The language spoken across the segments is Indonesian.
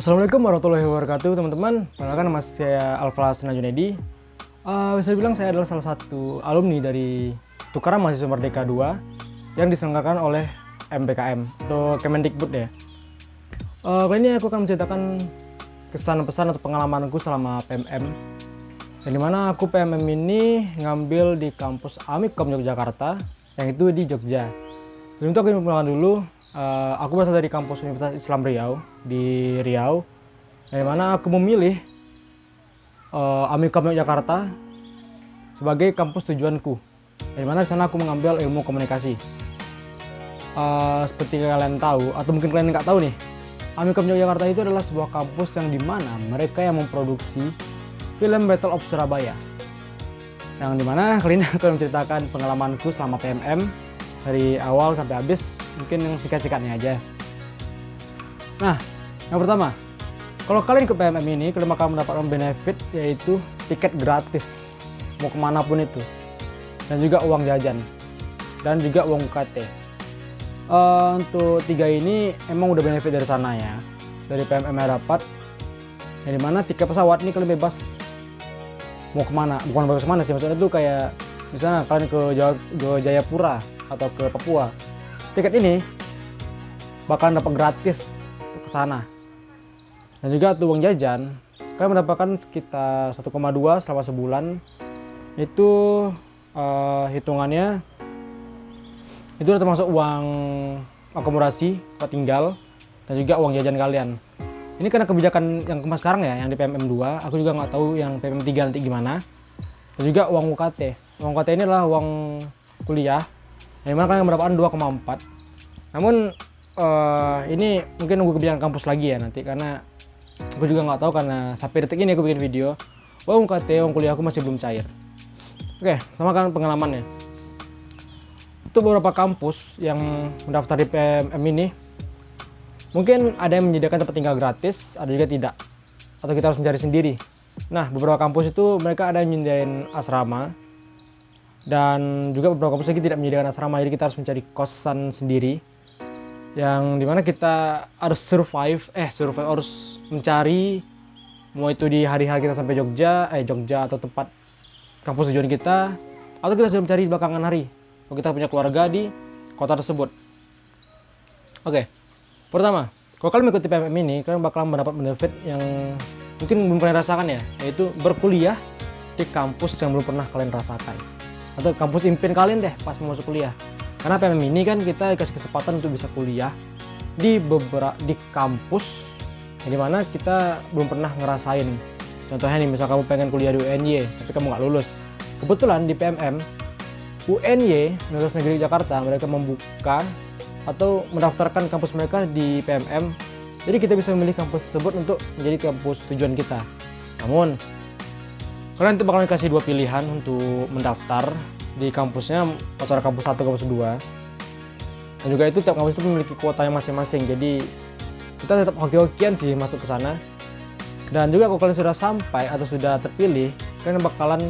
Assalamualaikum warahmatullahi wabarakatuh teman-teman. Perkenalkan nama saya Alfa Junedi. Bisa dibilang saya adalah salah satu alumni dari Tukaran Mahasiswa Merdeka 2 yang diselenggarakan oleh MBKM atau Kemendikbud ya. Kali ini aku akan menceritakan kesan pesan atau pengalamanku selama PMM. Yang dimana aku PMM ini ngambil di kampus Amikom Yogyakarta, yang itu di Jogja. Sebelum itu aku ingin perkenalkan dulu. Aku berasal dari kampus Universitas Islam Riau di Riau, dari mana aku memilih Amikom Yogyakarta sebagai kampus tujuanku. Dari mana di sana aku mengambil ilmu komunikasi. Seperti kalian tahu atau mungkin kalian nggak tahu nih, Amikom Yogyakarta itu adalah sebuah kampus yang dimana mereka yang memproduksi film Battle of Surabaya. Yang dimana kali ini aku menceritakan pengalamanku selama PMM dari awal sampai habis, mungkin yang singkat-singkatnya aja. Nah, yang pertama, kalau kalian ke PMM ini, kalian bakal mendapatkan benefit yaitu tiket gratis mau kemanapun itu, dan juga uang jajan, dan juga uang UKT. Untuk tiga ini emang udah benefit dari sana ya, dari PMM yang dapat. Yang dimana tiket pesawat ini kalian bebas mau kemana, bukan bebas kemana sih, maksudnya itu kayak misalnya kalian ke Jayapura atau ke Papua, tiket ini bakalan dapat gratis untuk ke sana. Dan juga tuh uang jajan kalian mendapatkan sekitar 1,2 selama sebulan. Itu hitungannya itu udah termasuk uang akomodasi, tempat tinggal, dan juga uang jajan kalian. Ini karena kebijakan yang kemas sekarang ya, yang di PMM 2, aku juga nggak tahu yang PMM 3 nanti gimana. Dan juga uang UKT. Uang UKT ini adalah uang kuliah, yang mana kalian mendapatkan 2,4. Namun ini mungkin nunggu kebijakan kampus lagi ya nanti, karena aku juga nggak tahu, karena sampai detik ini aku bikin video uang UKT, uang kuliah aku masih belum cair. Oke, sama kan pengalamannya. Untuk beberapa kampus yang mendaftar di PMM ini, mungkin ada yang menyediakan tempat tinggal gratis, ada juga tidak, atau kita harus mencari sendiri. Nah, beberapa kampus itu mereka ada yang menyediakan asrama, dan juga beberapa kampus lagi tidak menyediakan asrama, jadi kita harus mencari kosan sendiri, yang dimana kita harus survive harus mencari, mau itu di hari-hari kita sampai Jogja atau tempat kampus tujuan kita, atau kita sudah mencari di belakangan hari kalau kita punya keluarga di kota tersebut. Oke, pertama, kalau kalian mengikuti PMM ini, kalian bakal mendapat benefit yang mungkin belum kalian rasakan ya, yaitu berkuliah di kampus yang belum pernah kalian rasakan, atau kampus impian kalian deh pas mau masuk kuliah. Karena PMM ini kan kita dikasih kesempatan untuk bisa kuliah di kampus yang dimana kita belum pernah ngerasain. Contohnya nih, misal kamu pengen kuliah di UNY tapi kamu nggak lulus. Kebetulan di PMM UNY, Universitas Negeri Jakarta, mereka membuka atau mendaftarkan kampus mereka di PMM. Jadi kita bisa memilih kampus tersebut untuk menjadi kampus tujuan kita. Namun kalian itu bakal dikasih dua pilihan untuk mendaftar di kampusnya, antara kampus 1, kampus 2. Dan juga itu tiap kampus itu memiliki kuotanya masing-masing. Jadi kita tetap hoki-hokian sih masuk ke sana. Dan juga kalau kalian sudah sampai atau sudah terpilih, kalian bakalan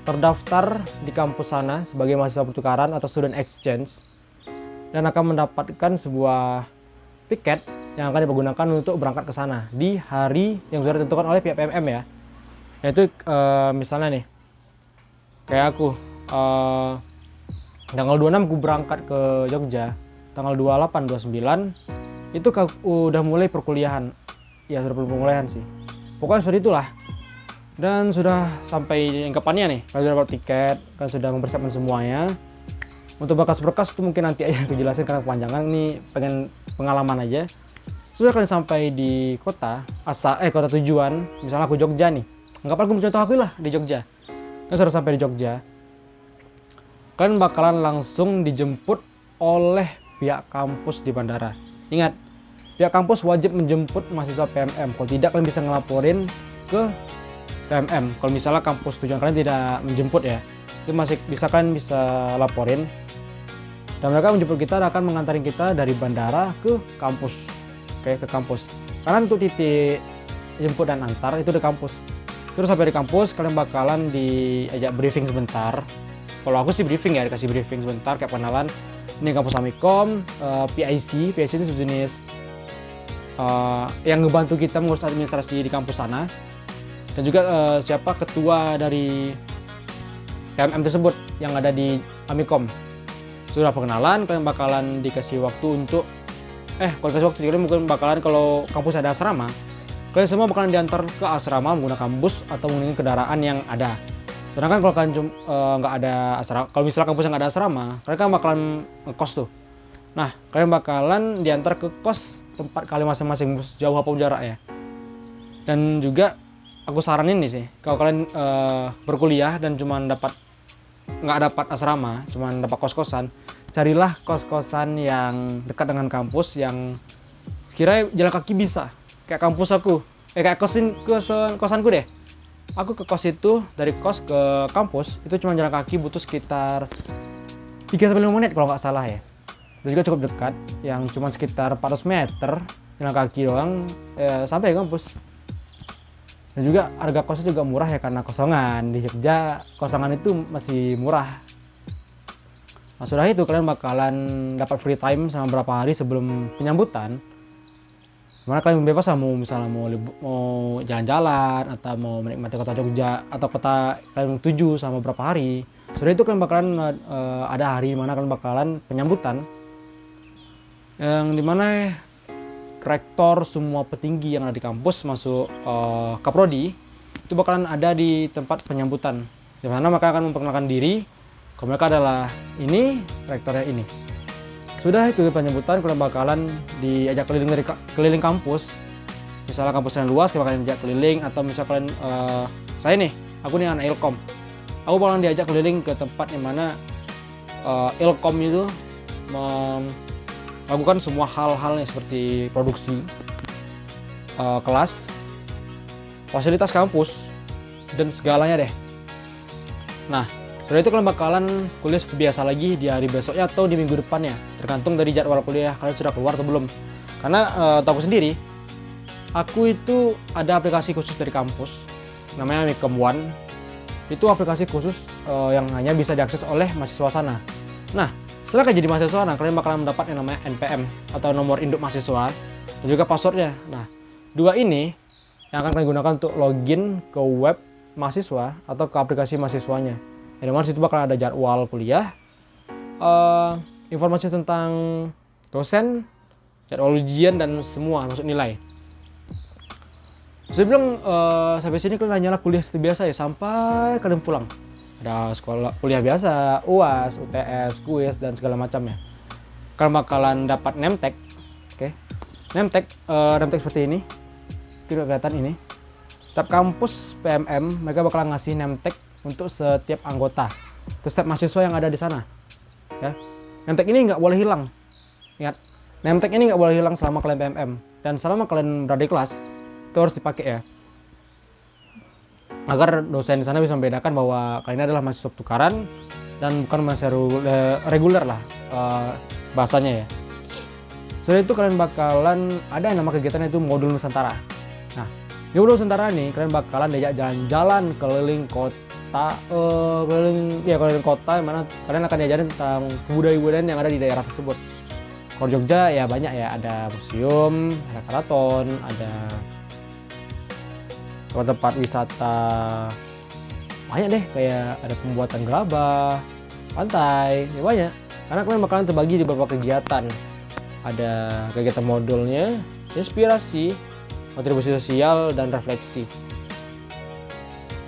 terdaftar di kampus sana sebagai mahasiswa pertukaran atau student exchange, dan akan mendapatkan sebuah tiket yang akan digunakan untuk berangkat ke sana di hari yang sudah ditentukan oleh pihak PMM ya. Yaitu misalnya nih, kayak aku tanggal 26 aku berangkat ke Jogja, tanggal 28, 29 itu udah mulai perkuliahan. Ya sudah perkuliahan sih, pokoknya seperti itulah. Dan sudah sampai yang kepannya nih, kalian sudah dapat tiket, kalian sudah mempersiapkan semuanya. Untuk berkas-berkas itu mungkin nanti aja aku jelasin karena kepanjangan, ini pengen pengalaman aja. Sudah kalian sampai di kota kota tujuan, misalnya aku Jogja nih, anggap aku contoh aku lah di Jogja. Kalian sudah sampai di Jogja, kalian bakalan langsung dijemput oleh pihak kampus di bandara. Ingat, pihak kampus wajib menjemput mahasiswa PMM. Kalau tidak, kalian bisa ngelaporin ke PMM. Kalau misalnya kampus tujuan kalian tidak menjemput ya, itu masih bisa, kan bisa laporin. Dan mereka menjemput kita, akan mengantarin kita dari bandara ke kampus. Ke kampus. Karena untuk titik jemput dan antar itu di kampus. Terus sampai di kampus, kalian bakalan diajak briefing sebentar. Kalau aku sih briefing ya, dikasih briefing sebentar kayak pengenalan. Ini kampus Amikom, PIC itu sejenis yang ngebantu kita mengurus administrasi di kampus sana, dan juga siapa ketua dari PMM tersebut yang ada di Amikom. Sudah perkenalan, kalian bakalan dikasih waktu untuk kalau dikasih waktu kalian mungkin bakalan, kalau kampus ada asrama, kalian semua bakalan diantar ke asrama menggunakan bus atau menggunakan kendaraan yang ada. Sedangkan kalau kalian nggak ada asrama, kalau misalnya kampusnya nggak ada asrama, kalian kan bakalan ngekos tuh. Nah, kalian bakalan diantar ke kos tempat kalian masing-masing, jauh apapun jarak ya. Dan juga aku saranin nih sih, kalau kalian berkuliah dan nggak dapat asrama, cuman dapat kos-kosan, carilah kos-kosan yang dekat dengan kampus, yang kira jalan kaki bisa. Kayak kampus aku, kayak kosanku deh. Aku ke kos itu, dari kos ke kampus itu cuma jalan kaki butuh sekitar 3-5 menit kalau nggak salah ya. Dan juga cukup dekat, yang cuma sekitar 400 meter jalan kaki doang sampai kampus. Dan juga harga kosnya juga murah ya, karena kosongan di Jogja, kosongan itu masih murah. Nah, sudah itu kalian bakalan dapat free time sama berapa hari sebelum penyambutan. Mana kalian bebas lah, misalnya mau jalan-jalan atau mau menikmati kota Jogja atau kota kalian tuju sama berapa hari. Sudah itu kalian bakalan ada hari mana kalian bakalan penyambutan, yang dimana rektor semua petinggi yang ada di kampus masuk Kaprodi itu bakalan ada di tempat penyambutan, di mana mereka akan memperkenalkan diri kalau mereka adalah ini, rektornya ini. Sudah itu penyambutan, kalian bakalan diajak keliling kampus. Misalnya kampusnya luas, kalian bakalan diajak keliling, atau misalnya kalian saya nih, aku nih anak Ilkom, aku bakalan diajak keliling ke tempat yang mana Ilkom itu melakukan semua hal-halnya seperti produksi, kelas, fasilitas kampus, dan segalanya deh. Nah, setelah itu kalian bakalan kuliah seperti biasa lagi di hari besoknya atau di minggu depannya, tergantung dari jadwal kuliah kalian sudah keluar atau belum. Karena tahu sendiri, aku itu ada aplikasi khusus dari kampus, namanya Amikom One. Itu aplikasi khusus yang hanya bisa diakses oleh mahasiswa sana. Nah, setelah kalian jadi mahasiswa, kalian bakalan mendapat yang namanya NPM atau nomor induk mahasiswa, dan juga passwordnya. Nah, dua ini yang akan kalian gunakan untuk login ke web mahasiswa atau ke aplikasi mahasiswanya. Yang dimana situ bakal ada jadwal kuliah, informasi tentang dosen, jadwal ujian, dan semua masuk nilai. Saya bilang sampai sini kalian hanyalah kuliah seperti biasa ya, sampai kalian pulang. Ada sekolah kuliah biasa, UAS, UTS, kuis, dan segala macamnya. Kalian bakalan dapat nemtek, oke? Nemtek seperti ini, tidak kelihatan ini. Setiap kampus PMM mereka bakalan ngasih nemtek untuk setiap anggota, untuk setiap mahasiswa yang ada di sana. Ya, nemtek ini nggak boleh hilang. Ingat, nemtek ini nggak boleh hilang selama kalian PMM, dan selama kalian berada di kelas itu harus dipakai ya, agar dosen di sana bisa membedakan bahwa kalian adalah mahasiswa tukaran dan bukan mahasiswa reguler lah bahasanya ya. Setelah itu kalian bakalan ada nama kegiatan itu modul Nusantara. Nah, di modul Nusantara nih kalian bakalan diajak jalan-jalan keliling kota, keliling kota, yang mana kalian akan diajarin tentang kebudayaan yang ada di daerah tersebut. Kalau Jogja ya banyak ya, ada museum, ada keraton, ada tempat wisata banyak deh, kayak ada pembuatan gerabah, pantai, ya banyak. Karena kalian bakalan terbagi di beberapa kegiatan. Ada kegiatan modulnya, inspirasi, kontribusi sosial, dan refleksi.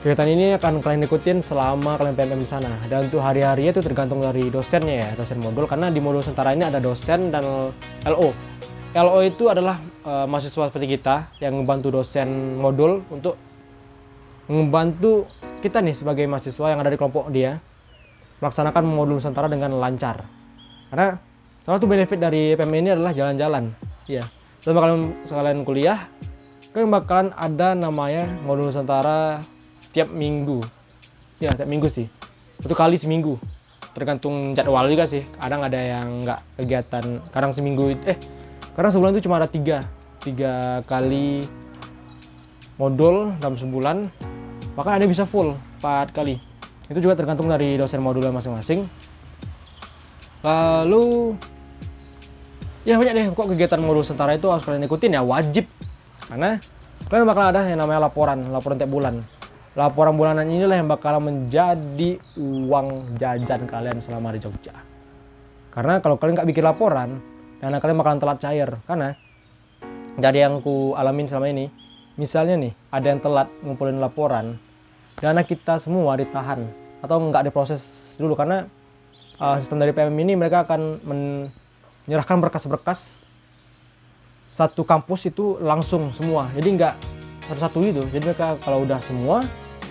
Kegiatan ini akan kalian ikutin selama kalian PMM di sana. Dan untuk hari-harinya itu tergantung dari dosennya ya, dosen modul. Karena di modul Nusantara ini ada dosen dan LO. LO itu adalah mahasiswa seperti kita yang membantu dosen modul untuk membantu kita nih sebagai mahasiswa yang ada di kelompok dia melaksanakan modul Nusantara dengan lancar. Karena salah satu benefit dari PMM ini adalah jalan-jalan. Ya, setelah kalian kuliah, kalian bakalan ada namanya modul Nusantara tiap minggu. Ya, tiap minggu sih. 1 kali seminggu. Tergantung jadwal juga sih. Kadang ada yang nggak kegiatan. Kadang seminggu kadang sebulan itu cuma ada 3 kali modul dalam sebulan. Bahkan ada bisa full 4 kali. Itu juga tergantung dari dosen modulnya masing-masing. Lalu Ya banyak deh kok kegiatan modul Nusantara itu harus kalian ikutin ya, wajib. Karena kalian bakal ada yang namanya laporan tiap bulan. Laporan bulanan inilah yang bakal menjadi uang jajan kalian selama di Jogja. Karena kalau kalian nggak bikin laporan, dana kalian bakalan telat cair. Karena dari yang ku alamin selama ini, misalnya nih ada yang telat ngumpulin laporan, dana kita semua ditahan atau nggak diproses dulu karena sistem dari PMM ini mereka akan menyerahkan berkas-berkas satu kampus itu langsung semua, jadi nggak satu-satu gitu. Jadi mereka kalau udah semua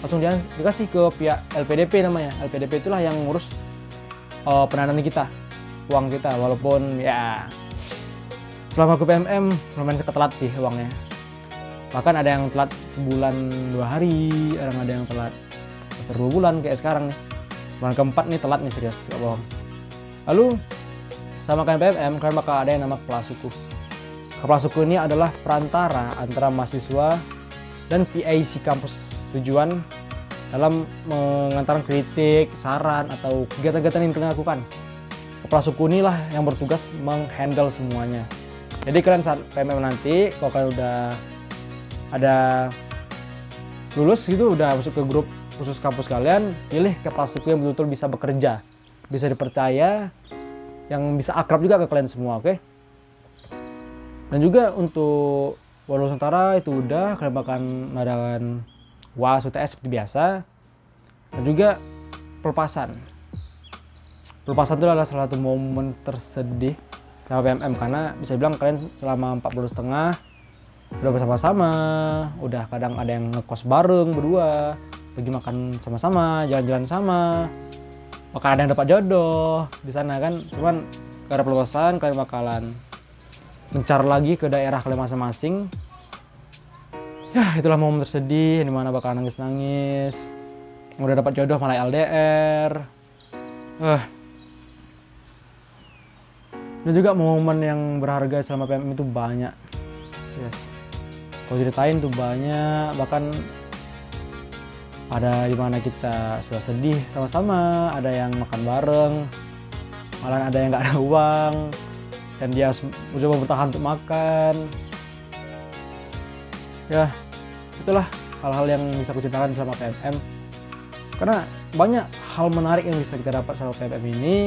langsung dikasih ke pihak LPDP namanya. LPDP itulah yang ngurus pendanaan kita, uang kita. Walaupun ya selama ke PMM lumayan telat sih uangnya. Bahkan ada yang telat sebulan 2 hari, ada yang telat hampir 2 bulan kayak sekarang nih. Bulan keempat nih telat nih, serius, gak bohong. Lalu sama kayak PMM, kalian bakal ada yang nama kepala suku. Kepala suku ini adalah perantara antara mahasiswa dan PIC kampus tujuan dalam mengantarkan kritik, saran, atau kegiatan-kegiatan yang kalian lakukan. Kepala suku inilah yang bertugas menghandle semuanya. Jadi kalian saat PMM nanti, kalau kalian udah ada lulus gitu, udah masuk ke grup khusus kampus kalian, pilih kepala suku yang betul-betul bisa bekerja, bisa dipercaya, yang bisa akrab juga ke kalian semua, oke? Dan juga untuk Modul Nusantara itu udah, kalian bakal mengadakan UAS, UTS seperti biasa. Dan juga pelepasan. Pelepasan itu adalah salah satu momen tersedih sama PMM karena bisa dibilang kalian selama 4 bulan setengah udah bersama-sama, udah kadang ada yang ngekos bareng berdua, pergi makan sama-sama, jalan-jalan sama, bakal ada yang dapat jodoh di sana kan. Cuman karena pelepasan kalian bakalan mencar lagi ke daerah kalian masing-masing. Ya itulah momen tersedih dimana bakal nangis-nangis, udah dapat jodoh malah LDR. Dan juga momen yang berharga selama PMM itu banyak. Yes. Kalau ceritain tuh banyak, bahkan ada dimana kita sudah sedih sama-sama, ada yang makan bareng, malah ada yang nggak ada uang, dan dia mencoba bertahan untuk makan. Ya, itulah hal-hal yang bisa aku ceritakan selama PMM. Karena banyak hal menarik yang bisa kita dapat selama PMM ini.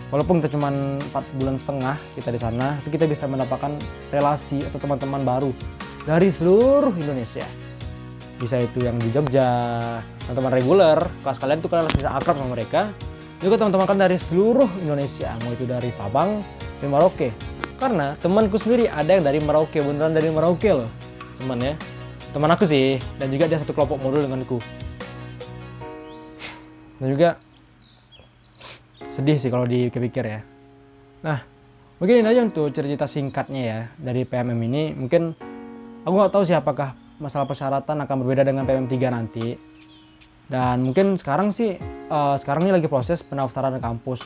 Walaupun kita cuma 4 bulan setengah kita di sana, tapi kita bisa mendapatkan relasi atau teman-teman baru dari seluruh Indonesia. Bisa itu yang di Jogja, teman-teman reguler, kelas kalian tuh kalian bisa akrab sama mereka. Juga teman-teman kan dari seluruh Indonesia, mau itu dari Sabang sampai Merauke. Karena temanku sendiri ada yang dari Merauke, beneran dari Merauke loh, teman aku sih. Dan juga dia satu kelompok modul denganku. Dan juga sedih sih kalau dipikir ya. Nah, mungkin ini aja untuk cerita singkatnya ya dari PMM ini. Mungkin aku nggak tahu sih apakah masalah persyaratan akan berbeda dengan PMM 3 nanti. Dan mungkin sekarang sih, sekarang ini lagi proses pendaftaran kampus.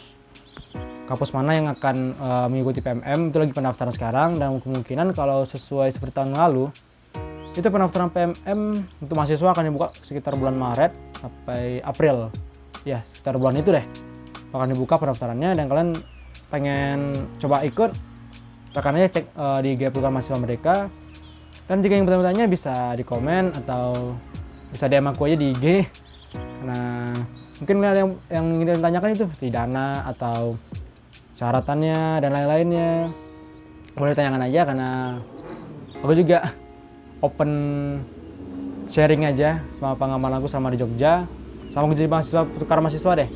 Kampus mana yang akan mengikuti PMM itu lagi pendaftaran sekarang. Dan kemungkinan kalau sesuai seperti tahun lalu, itu pendaftaran PMM untuk mahasiswa akan dibuka sekitar bulan Maret sampai April. Ya, sekitar bulan itu deh akan dibuka pendaftarannya. Dan kalian pengen coba ikut, tekan aja cek di IG program mahasiswa mereka. Dan jika yang bertanya bisa di komen atau bisa DM aku aja di IG. Karena mungkin ada yang ingin ditanyakan itu seperti dana atau syaratannya dan lain-lainnya, boleh tanyakan aja karena aku juga open sharing aja sama pengalaman aku sama di Jogja, sama aku jadi mahasiswa, tukar mahasiswa deh.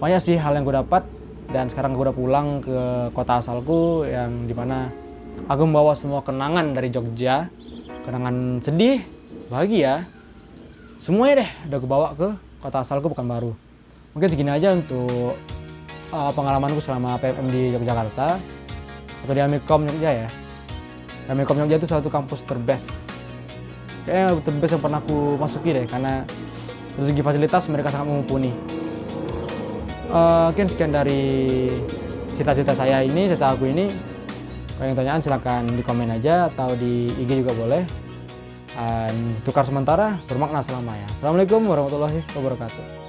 Banyak sih hal yang gue dapat, dan sekarang gue udah pulang ke kota asalku yang dimana aku membawa semua kenangan dari Jogja, kenangan sedih, bahagia, semuanya deh udah gue bawa ke kota asalku Pekanbaru. Mungkin segini aja untuk pengalamanku selama PMM di Yogyakarta atau di Amikom Jogja ya. Amikom Jogja itu satu kampus terbest, kayaknya terbest yang pernah aku masuki deh, karena dari segi fasilitas mereka sangat mumpuni. Mungkin sekian dari cerita-cerita saya ini, cerita aku ini. Kalau yang tanyaan silahkan di komen aja atau di IG juga boleh. Dan tukar sementara bermakna selamanya. Assalamualaikum warahmatullahi wabarakatuh.